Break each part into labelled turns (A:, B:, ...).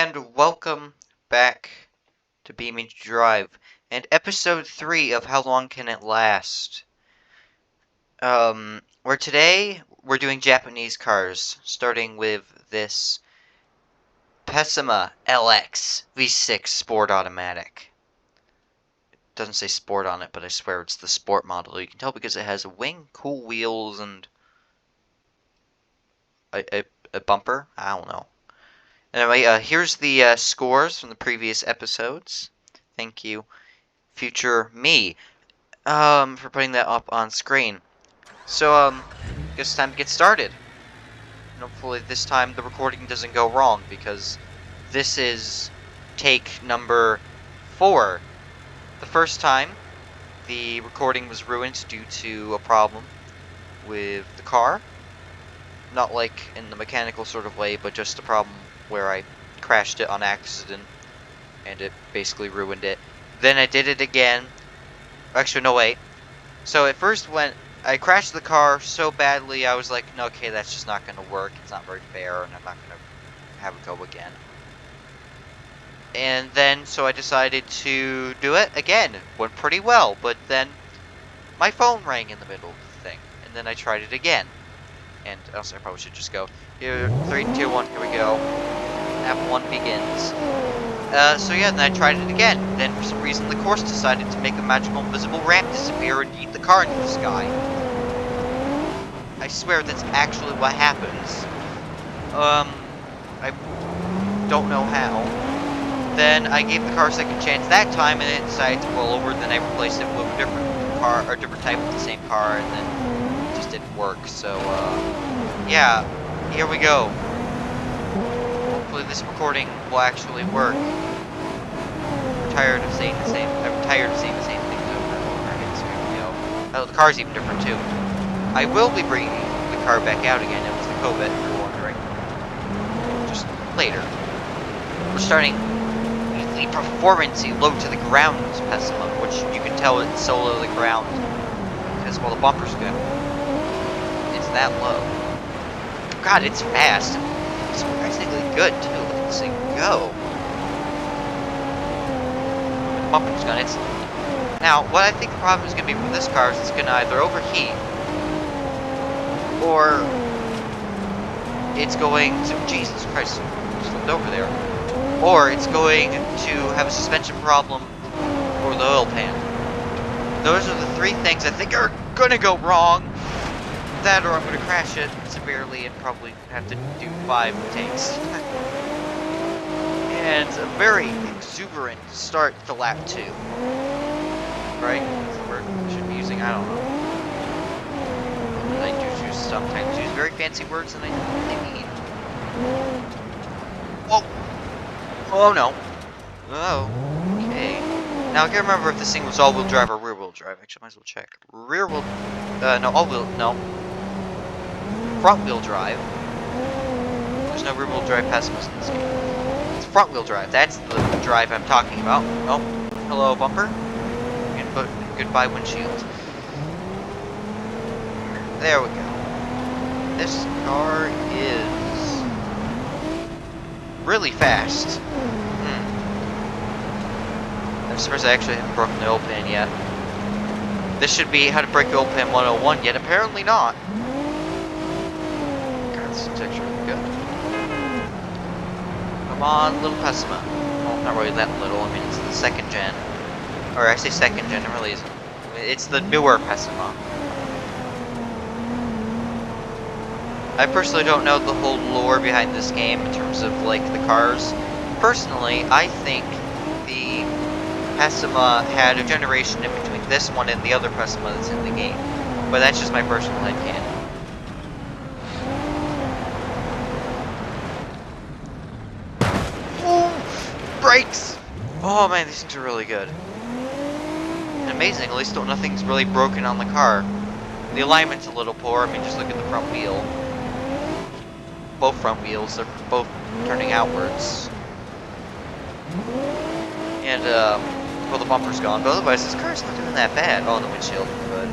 A: And welcome back to BEAMNG.DRIVE and episode 3 of How Long Can It Last? Where today we're doing Japanese cars, starting with this Pessima LX V6 Sport Automatic. It doesn't say sport on it, but I swear it's the sport model. You can tell because it has a wing, cool wheels, and a bumper? I don't know. Anyway, here's the scores from the previous episodes. Thank you, future me, for putting that up on screen. So, guess it's time to get started. And hopefully this time the recording doesn't go wrong, because this is take number 4. The first time, the recording was ruined due to a problem with the car. Not like in the mechanical sort of way, but just a problem where I crashed it on accident, and it basically ruined it. Then I did it again. Actually, no, wait. So at first I crashed the car so badly, I was like, no, okay, that's just not going to work. It's not very fair, and I'm not going to have it go again. And then, so I decided to do it again. Went pretty well, but then my phone rang in the middle of the thing. And then I tried it again. And also, I probably should just go. Here, 3, 2, 1, here we go. App 1 begins. So yeah, then I tried it again. Then for some reason the course decided to make a magical invisible ramp disappear and yeet the car into the sky. I swear that's actually what happens. I don't know how. Then I gave the car a second chance that time and it decided to roll over, then I replaced it with a different car, or a different type of the same car, and then it just didn't work. So, yeah, here we go. Hopefully this recording will actually work. I'm tired of saying the same things over and over again. So here we go. Oh, the car's even different too. I will be bringing the car back out again. It was the Corvette, if you're wondering. Just later. We're starting the performance-y low to the ground Pessima, which you can tell it's so low to the ground because well the bumpers go. It's that low. God, it's fast. It's surprisingly good too. Look at this thing go. The bumper's gone. It's now what I think the problem is going to be with this car is it's going to either overheat or it's going to Jesus Christ, slipped over there, or it's going to have a suspension problem or the oil pan. Those are the 3 things I think are going to go wrong. That or I'm going to crash it severely and probably have to do 5 takes. And a very exuberant start to lap 2. Right? That's the word I should be using, I don't know. I do sometimes use very fancy words and I don't know what they mean. Whoa! Oh no. Oh, okay. Now I can't remember if this thing was all-wheel drive or rear-wheel drive. Actually, I might as well check. Rear-wheel... no, all-wheel... No. Front-wheel drive. There's no rear-wheel drive Pessimas in this game. It's front-wheel drive. That's the drive I'm talking about. Oh, hello, bumper. And goodbye, windshield. There we go. This car is really fast. I'm surprised I actually haven't broken the oil pan yet. This should be how to break the oil pan 101, yet apparently not. God, this is actually really good. Come on, little Pessima. Well, not really that little. I mean, it's the 2nd gen. Or I say 2nd gen, it really isn't. It's the newer Pessima. I personally don't know the whole lore behind this game in terms of, like, the cars. Personally, I think the Pessima had a generation in between this one and the other Pessima that's in the game. But that's just my personal headcanon. Oh! Brakes! Oh man, these things are really good. And amazing, at least nothing's really broken on the car. The alignment's a little poor, I mean just look at the front wheel. Both front wheels, they're both turning outwards. And, well, the bumper's gone, but otherwise this car's not doing that bad. Oh, and the windshield, but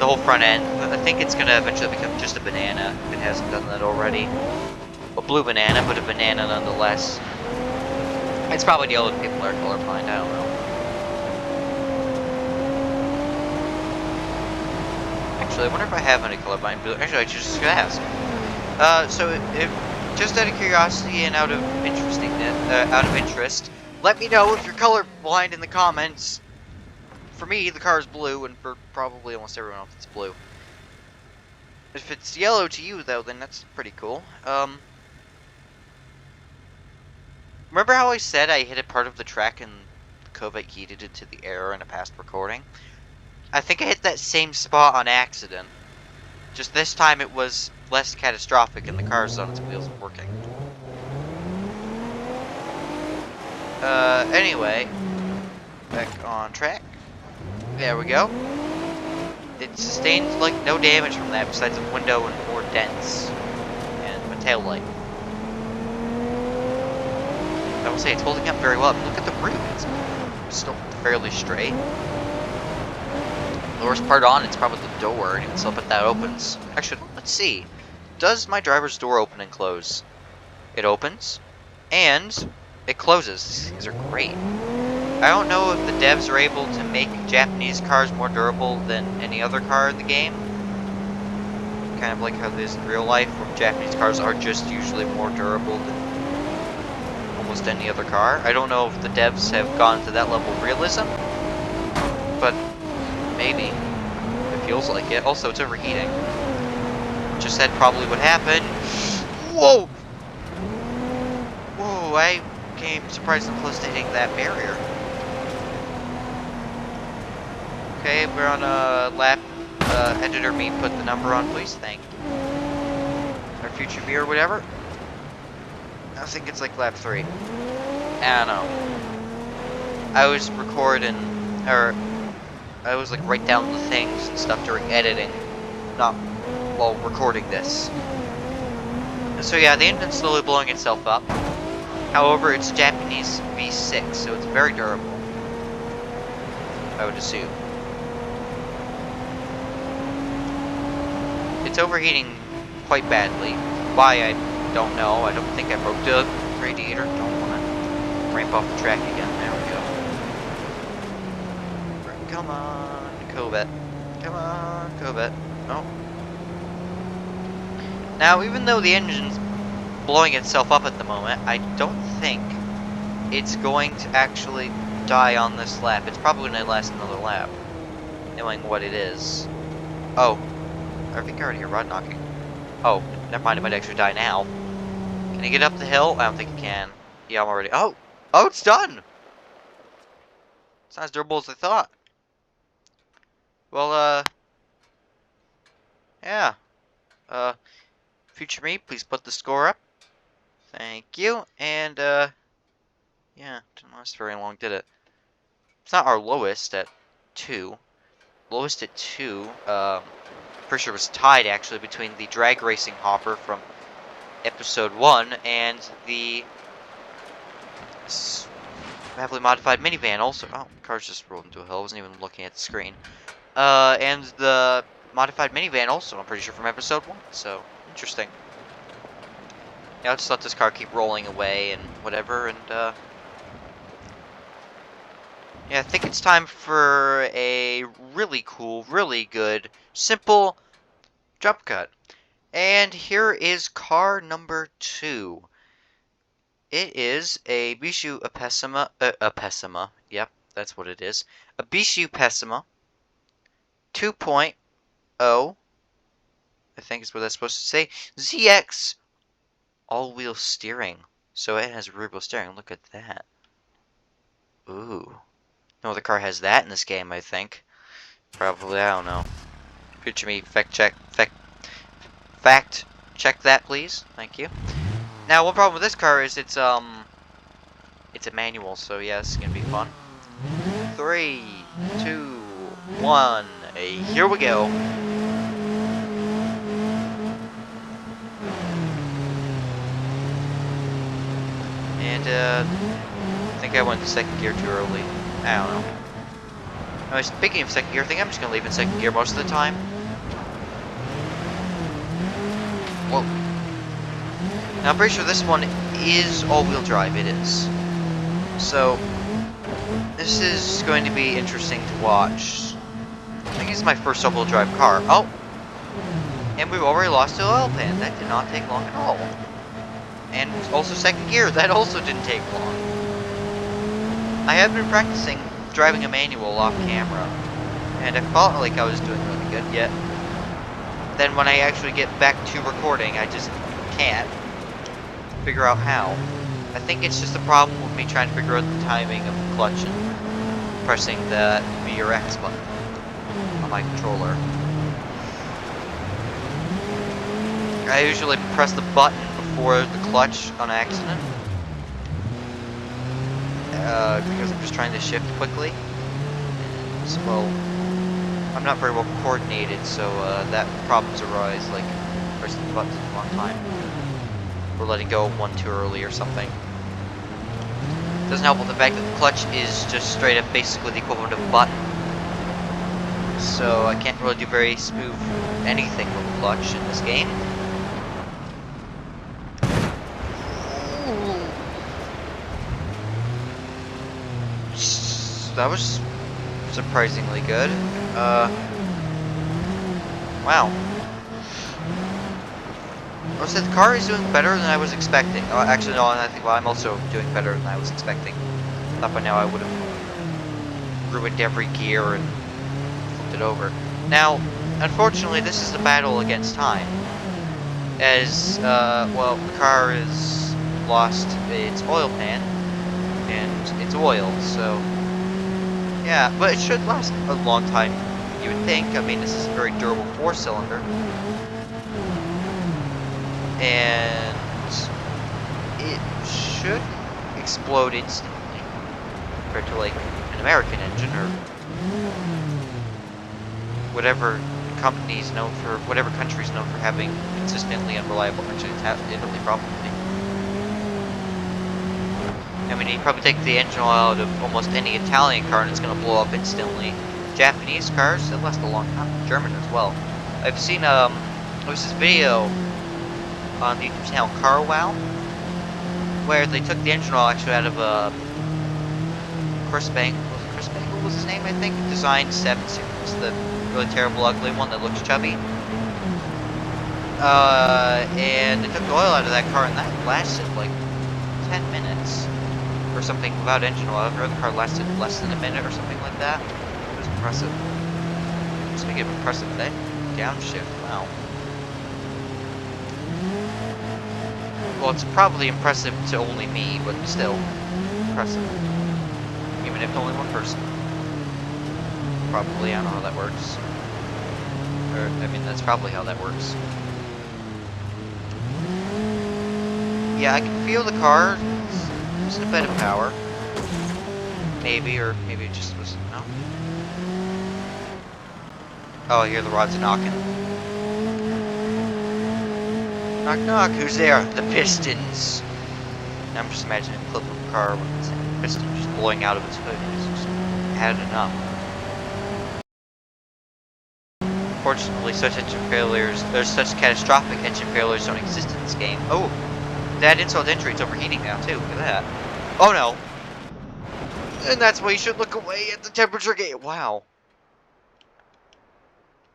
A: the whole front end. I think it's going to eventually become just a banana, if it hasn't done that already. A blue banana, but a banana nonetheless. It's probably the old people are colorblind, I don't know. Actually, I wonder if I have any colorblind people. Actually, I just gonna ask. So if just out of curiosity and out of interest, let me know if you're colorblind in the comments. For me, the car is blue, and for probably almost everyone else, it's blue. If it's yellow to you, though, then that's pretty cool. Remember how I said I hit a part of the track and the Covite heated it to the air in a past recording? I think I hit that same spot on accident. Just this time it was less catastrophic and the car's on its wheels and working. Anyway, back on track. There we go. It sustained, like, no damage from that besides a window and 4 dents. And a tail light. I will say it's holding up very well. Look at the roof. It's still fairly straight. The worst part on it's probably the door. And even so, but that opens. Actually, let's see. Does my driver's door open and close? It opens. And it closes. These are great. I don't know if the devs are able to make Japanese cars more durable than any other car in the game. Kind of like how it is in real life, where Japanese cars are just usually more durable than almost any other car. I don't know if the devs have gone to that level of realism, but maybe. It feels like it. Also, it's overheating. Just said probably what happened. Whoa! Whoa, I came surprisingly close to hitting that barrier. Okay, we're on a lap. Editor me put the number on, please. Thank you. Our future viewer or whatever. I think it's like lap 3. I don't know. I was recording, or I was like write down the things and stuff during editing, not while recording this. So yeah, the engine's slowly blowing itself up. However, it's Japanese V6, so it's very durable, I would assume. It's overheating quite badly. Why, I don't know. I don't think I broke the radiator. Don't want to ramp off the track again. There we go. Come on, Corvette. Come on, Corvette. Oh. Now, even though the engine's blowing itself up at the moment, I don't think it's going to actually die on this lap. It's probably going to last another lap, knowing what it is. Oh. I think I already hear rod knocking. Oh, never mind, it might actually die now. Can you get up the hill? I don't think it can. Yeah, I'm already... Oh! Oh, it's done! It's not as durable as I thought. Well, yeah. Future me, please put the score up. Thank you. And, yeah, didn't last very long, did it? It's not our lowest at 2. Lowest at 2, pretty sure it was tied actually between the drag racing hopper from episode 1 and the heavily modified minivan also. Oh, car's just rolled into a hill. I wasn't even looking at the screen. And the modified minivan also, I'm pretty sure, from episode 1. So, interesting. Yeah, I'll just let this car keep rolling away and whatever, and yeah, I think it's time for a really cool, really good, simple jump cut. And here is car number 2. It is a Bishu Apessima. Yep, that's what it is. A Bishu Pessima 2.0, I think is what that's supposed to say. ZX all-wheel steering. So it has rear wheel steering. Look at that. Ooh. No other car has that in this game, I think. Probably, I don't know. Future me, fact check that, please. Thank you. Now, one problem with this car is it's a manual, so yeah, it's gonna be fun. 3, 2, 1, here we go. And I think I went to second gear too early. I don't know. Anyway, speaking of second gear, I think I'm just gonna leave in second gear most of the time. Whoa. Now, I'm pretty sure this one is all-wheel drive. It is. So, this is going to be interesting to watch. I think it's my first all-wheel drive car. Oh! And we've already lost the oil pan. That did not take long at all. And also second gear. That also didn't take long. I have been practicing driving a manual off camera. And I felt like I was doing really good, yet then when I actually get back to recording, I just can't figure out how. I think it's just a problem with me trying to figure out the timing of the clutch and pressing the B or X button on my controller. I usually press the button before the clutch on accident. Because I'm just trying to shift quickly. So, well, I'm not very well coordinated, so that problems arise, like pressing the buttons at the wrong time. Or letting go one too early or something. Doesn't help with the fact that the clutch is just straight up basically the equivalent of a button. So I can't really do very smooth anything with the clutch in this game. That was surprisingly good. Wow. I said the car is doing better than I was expecting. Oh, actually, no, I think, well, I'm also doing better than I was expecting. Thought by now I would have ruined every gear and flipped it over. Now, unfortunately, this is the battle against time. As, well, the car has lost its oil pan and its oil, so yeah, but it should last a long time, you would think. I mean, this is a very durable 4-cylinder. And it should explode instantly, compared to, like, an American engine, or whatever company's known for, whatever country's known for having consistently unreliable engines. Italy, probably. I mean, you probably take the engine oil out of almost any Italian car and it's going to blow up instantly. Japanese cars, they last a long time. German as well. I've seen, there was this video on the YouTube channel Car Wow, where they took the engine oil actually out of a Chris Bangle was his name, I think? Designed 7-series, the really terrible, ugly one that looks chubby. And they took the oil out of that car and that lasted like 10 minutes. Or something without engine oil. The car lasted less than a minute or something like that. It was impressive. Speaking of impressive, that downshift, wow. Well, it's probably impressive to only me, but still impressive. Even if only one person. Probably, I don't know how that works. Or, I mean, that's probably how that works. Yeah, I can feel the car. It's a bit of power. Maybe, or maybe it just was, no? Oh, I hear the rods knocking. Knock knock, who's there? The pistons! I'm just imagining a clip of a car with its piston just blowing out of its hood. It's just had enough. Fortunately, such catastrophic engine failures don't exist in this game. Oh! That insult entry, it's overheating now too, look at that. Oh no! And that's why you should look away at the temperature gauge. Wow.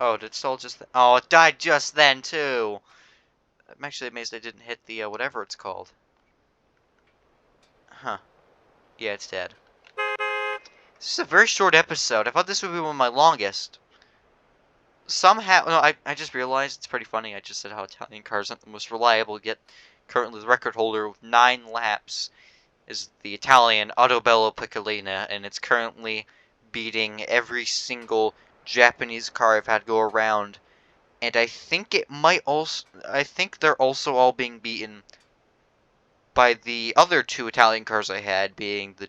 A: Oh, did it stall just then? Oh, it died just then too! I'm actually amazed I didn't hit the, whatever it's called. Huh. Yeah, it's dead. This is a very short episode. I thought this would be one of my longest. Somehow, no, I just realized, it's pretty funny, I just said how Italian cars aren't the most reliable, yet currently the record holder with 9 laps is the Italian Autobello Piccolina, and it's currently beating every single Japanese car I've had go around. And I think it might also, I think they're also all being beaten by the other 2 Italian cars I had, being the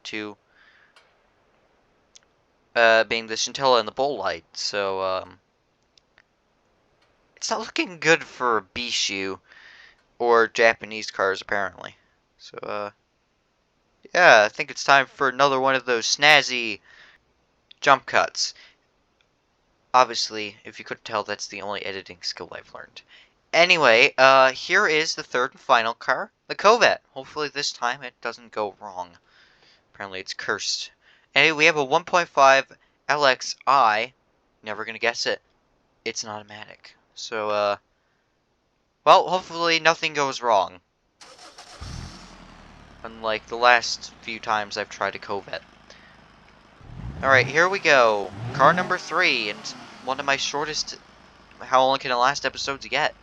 A: being the Scintilla and the Bullite. So, it's not looking good for Bishu or Japanese cars, apparently. So, yeah, I think it's time for another one of those snazzy jump cuts. Obviously, if you couldn't tell, that's the only editing skill I've learned. Anyway, here is the third and final car, the Corvette. Hopefully this time it doesn't go wrong. Apparently it's cursed. Anyway, we have a 1.5 LXI. Never gonna guess it. It's an automatic. So, well, hopefully nothing goes wrong. Unlike the last few times I've tried a Corvette. Alright, here we go. Car number 3, and one of my shortest how long can it last episodes get.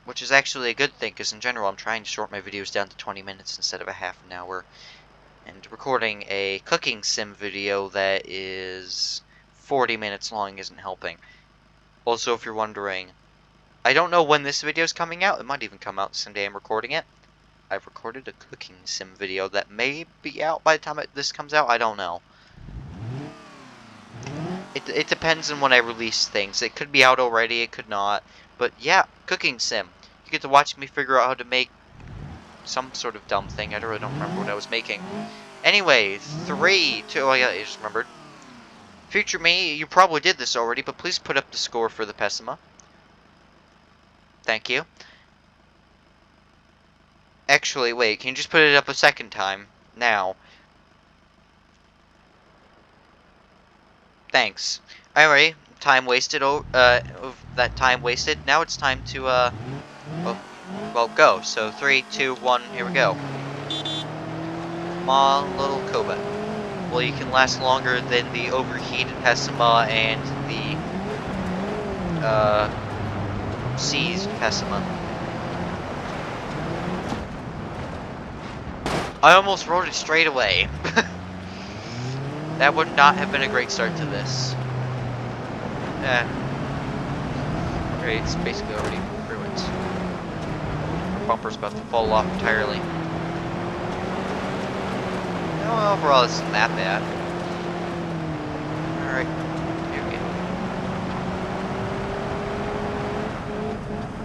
A: Which is actually a good thing, because in general I'm trying to short my videos down to 20 minutes instead of a half an hour. And recording a cooking sim video that is 40 minutes long isn't helping. Also, if you're wondering, I don't know when this video is coming out. It might even come out the same day I'm recording it. I've recorded a cooking sim video that may be out by the time this comes out. I don't know. It depends on when I release things. It could be out already, it could not. But yeah, cooking sim. You get to watch me figure out how to make some sort of dumb thing. I really don't remember what I was making. Anyway, 3, 2, oh yeah, I just remembered. Future me, you probably did this already, but please put up the score for the Pessima. Thank you. Actually, wait, can you just put it up a second time? Now. Thanks. Alright, time wasted, that time wasted. Now it's time to, well, go. So, 3, 2, 1, here we go. Come on, little Koba. Well, you can last longer than the overheated Pessima and the, seized Pessima. I almost rode it straight away. That would not have been a great start to this. Okay, it's basically already ruined. Our bumper's about to fall off entirely. No, overall, this isn't that bad. Alright, here we go.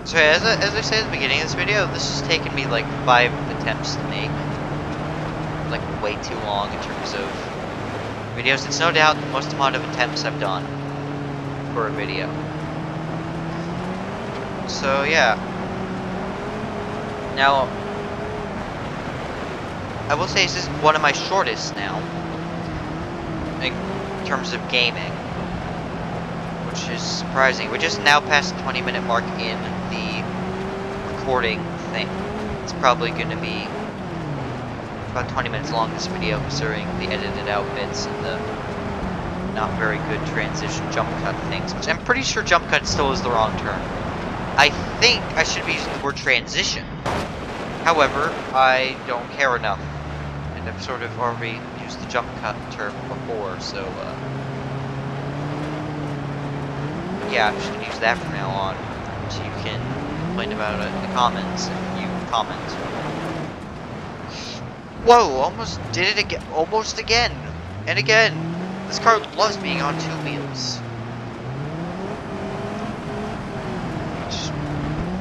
A: So as I said at the beginning of this video, this has taken me like 5 attempts to make. Like way too long in terms of videos. It's no doubt the most amount of attempts I've done for a video. So yeah. Now, I will say this is one of my shortest now in terms of gaming, which is surprising. We're just now past the 20-minute mark in the recording thing. It's probably going to be about 20 minutes long, this video, considering the edited out bits and the not very good transition jump cut things, which I'm pretty sure jump cut still is the wrong term. I think I should be using the word transition. However, I don't care enough, and I've sort of already used the jump cut term before, so yeah, I'm just gonna use that from now on. So you can complain about it in the comments if you comment. Whoa, almost did it again. Almost again. And again. This car loves being on 2 wheels.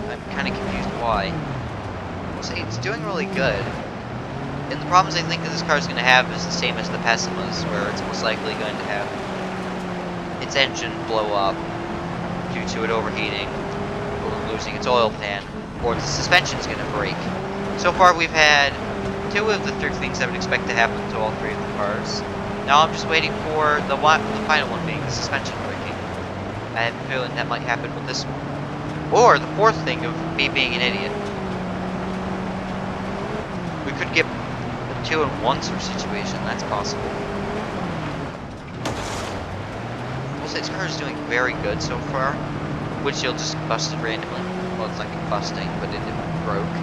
A: I'm kind of confused why. I'll say it's doing really good. And the problems I think that this car is going to have is the same as the Pessimas, where it's most likely going to have its engine blow up due to it overheating, or losing its oil pan, or the suspension's going to break. So far we've had 2 of the 3 things I would expect to happen to all 3 of the cars. Now I'm just waiting for the final one being the suspension breaking. I have a feeling that might happen with this one. Or the 4th thing of me being an idiot. We could get a 2-in-1 sort of situation, that's possible. Also, this car is doing very good so far. Windshield just busted randomly. Well, it's not combusting, but it broke.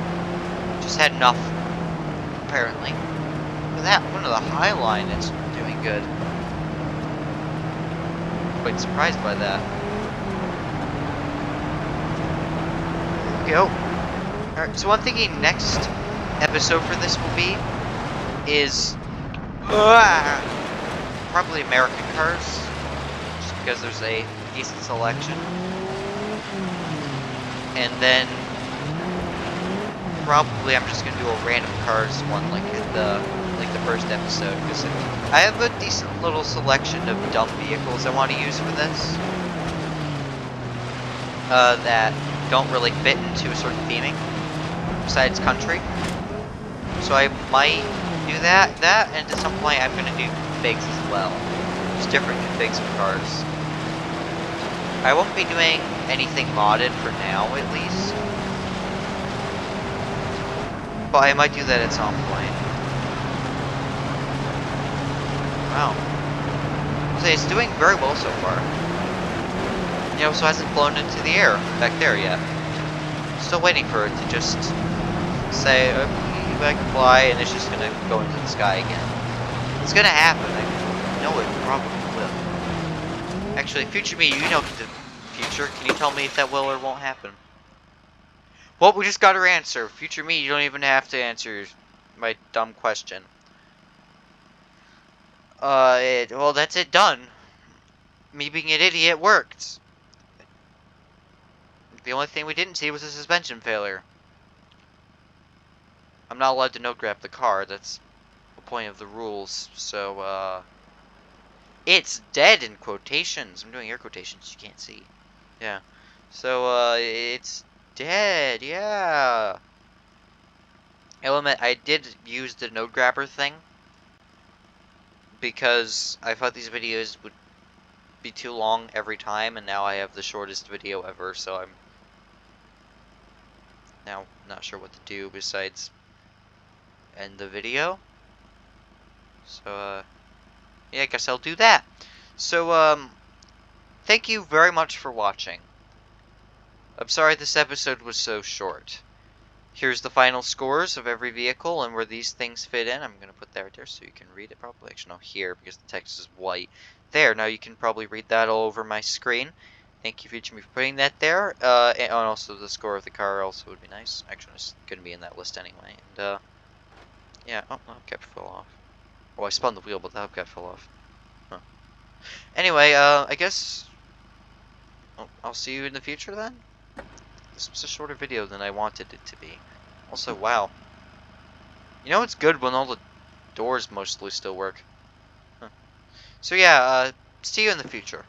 A: Just had enough, apparently. But that, one of the Highline is doing good. Quite surprised by that. There we go. Alright, so I'm thinking next episode for this will be is probably American cars, just because there's a decent selection. And then probably I'm just gonna do a random cars one like the first episode, because I have a decent little selection of dumb vehicles I want to use for this that don't really fit into a certain theming besides country. So I might do that, and at some point I'm gonna do configs as well. Just different configs of cars. I won't be doing anything modded for now, at least. But I might do that at some point. Wow. So it's doing very well so far. You know, so it hasn't flown into the air back there yet. Still waiting for it to just say, I can fly, and it's just gonna go into the sky again. It's gonna happen. I know it probably will. Actually, future me, you know the future. Can you tell me if that will or won't happen? Well, we just got our answer. Future me, you don't even have to answer my dumb question. Well, that's it, done. Me being an idiot worked. The only thing we didn't see was a suspension failure. I'm not allowed to no grab the car. That's the point of the rules. So, it's dead in quotations. I'm doing air quotations. You can't see. Yeah. So, it's dead. Yeah. Element, I did use the node grabber thing because I thought these videos would be too long every time, and now I have the shortest video ever, so I'm now not sure what to do besides end the video. So, yeah, I guess I'll do that. So, thank you very much for watching. I'm sorry this episode was so short. Here's the final scores of every vehicle and where these things fit in. I'm going to put that right there so you can read it probably. Actually, no, here, because the text is white. There, now you can probably read that all over my screen. Thank you, Future Me, for putting that there. And also the score of the car also would be nice. Actually, it's going to be in that list anyway. And, yeah. Oh, the hubcap fell off. Oh, I spun the wheel, but the hubcap fell off. Huh. Anyway, I guess I'll see you in the future then? This was a shorter video than I wanted it to be. Also, wow. You know it's good when all the doors mostly still work. Huh. So yeah, see you in the future.